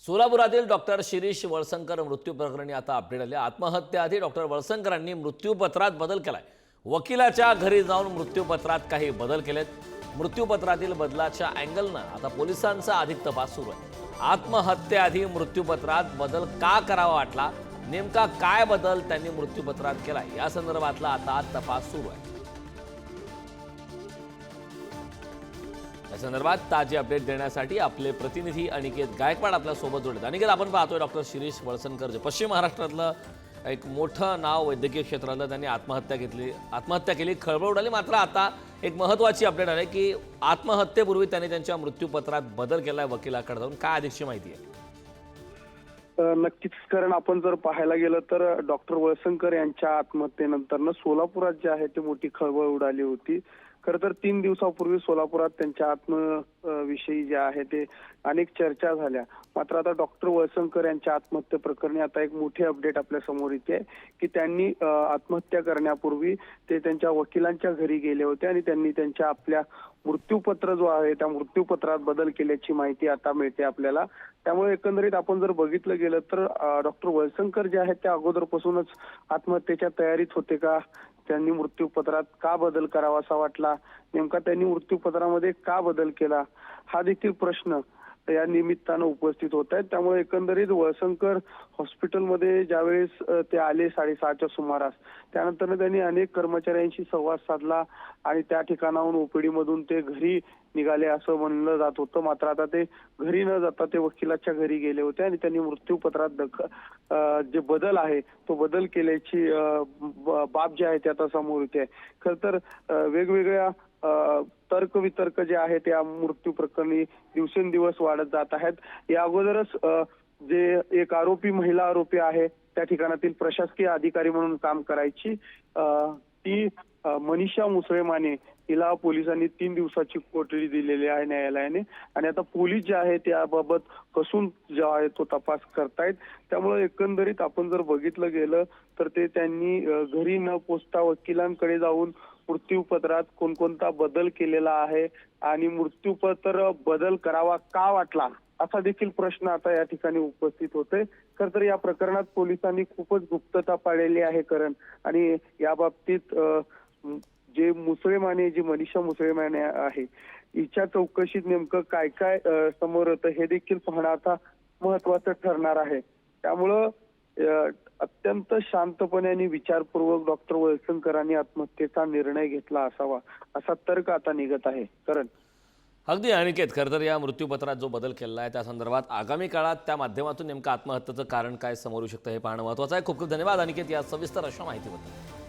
सोलापुरातील doctor Shirish Walsankar मृत्यू प्रकरणी आता अपडेट आले। आत्महत्येआधी डॉक्टर वळसंकरांनी मृत्यूपत्रात बदल केलाय। वकिलाच्या घरी जाऊन मृत्यूपत्रात काही बदल केलेत। मृत्यूपत्रातील बदलाच्या अँगलनं आता पोलिसांचा अधिक तपास सुरू आहे। आत्महत्येआधी मृत्यूपत्रात बदल का करावा वाटला, नेमका काय बदल त्यांनी मृत्यूपत्रात केलाय या संदर्भातला आता तपास सुरू आहे। या संदर्भात ताजी अपडेट देण्यासाठी आपले प्रतिनिधी अनिकेत गायकवाड आपल्या सोबत जोडले। अनिकेत, आपण पाहतोय डॉक्टर शिरीष वळसंकर जे पश्चिम महाराष्ट्रातलं एक मोठं नाव वैद्यकीय क्षेत्रातलं, त्यांनी आत्महत्या केली, खळबळ उडाली। मात्र आता एक महत्त्वाची अपडेट आहे की आत्महत्येपूर्वी त्यांनी त्यांच्या मृत्यूपत्रात बदल केलाय। वकिलाकडे जाऊन काय अधिकची माहिती आहे? नक्कीच, कारण आपण जर पाहायला गेलं तर डॉक्टर वळसंकर यांच्या आत्महत्येनंतर सोलापुरात जे आहे ते मोठी खळबळ उडाली होती। खरं तर 3 दिवसापूर्वी सोलापुरात त्यांच्या आत्मविषयी जे आहे ते अनेक चर्चा झाल्या। मात्र आता डॉक्टर वळसंकर यांच्या आत्महत्ये प्रकरणी आता एक मोठी अपडेट आपल्या समोर येते की त्यांनी आत्महत्या करण्यापूर्वी ते त्यांच्या वकिलांच्या घरी गेले होते आणि त्यांनी त्यांच्या आपल्या मृत्यूपत्र जो आहे त्या मृत्यूपत्रात बदल केल्याची माहिती आता मिळते आपल्याला। त्यामुळे एकंदरीत आपण जर बघितलं गेलं तर डॉक्टर वळसंकर जे आहेत त्या अगोदरपासूनच आत्महत्येच्या तयारीत होते का? त्यांनी मृत्यूपत्रात का बदल करावासा वाटला? नेमका त्यांनी मृत्यूपत्रामध्ये का बदल केला? हा देखील प्रश्न या निमित्तानं उपस्थित होत आहेत। त्यामुळे एकंदरीत वळसंकर हॉस्पिटलमध्ये ज्यावेळेस ते आले 6:30च्या सुमारास, त्यानंतर त्यांनी अनेक कर्मचाऱ्यांशी संवाद साधला आणि त्या ठिकाणाहून ओपीडी मधून ते घरी निघाले असं म्हणलं जात होतं। मात्र आता ते घरी न जाता ते वकिलाच्या घरी गेले होते आणि त्यांनी मृत्यूपत्रात जे बदल आहे तो बदल केल्याची बाब जी आहे ते आता समोर येते। खर तर वेगवेगळ्या तर्कवितर्क जे आहे त्या मृत्यू प्रकरणी दिवसेंदिवस वाढत जात आहेत। या अगोदरच जे एक महिला आरोपी आहे त्या ठिकाणातील प्रशासकीय अधिकारी म्हणून काम करायची ती मनीषा मुसळे माने, तिला पोलिसांनी 3 दिवसाची कोठडी दिलेली आहे न्यायालयाने आणि आता पोलीस जे आहे त्याबाबत कसून जो आहे तो तपास करतायत। त्यामुळे एकंदरीत आपण जर बघितलं गेलं तर ते त्यांनी घरी न पोचता वकिलांकडे जाऊन मृत्यूपत्रात कोणकोणता बदल केलेला आहे आणि मृत्यूपत्र बदल करावा का वाटला असा देखील प्रश्न आता या ठिकाणी उपस्थित होतोय। खर तर या प्रकरणात पोलिसांनी खूपच गुप्तता पाळलेली आहे कारण आणि या बाबतीत जे जी मनीषा मुसळे माने आहे हिच्या चौकशीत नेमकं काय काय समोर येतं हे देखील पाहणं आता महत्वाचं ठरणार आहे। त्यामुळं अत्यंत शांतपणे आणि विचारपूर्वक डॉक्टर वळसंकरांनी आत्महत्येचा निर्णय घेतला असावा असा तर्क आता निघत आहे। करण अगदी अनिकेत, खरं तर या मृत्यूपत्रात जो बदल केला आहे त्या संदर्भात आगामी काळात त्या माध्यमातून नेमकं आत्महत्येचं कारण काय समोर येऊ शकतं हे पाहणं महत्त्वाचं आहे। खूप खूप धन्यवाद अनिकेत या सविस्तर अशा माहितीबद्दल।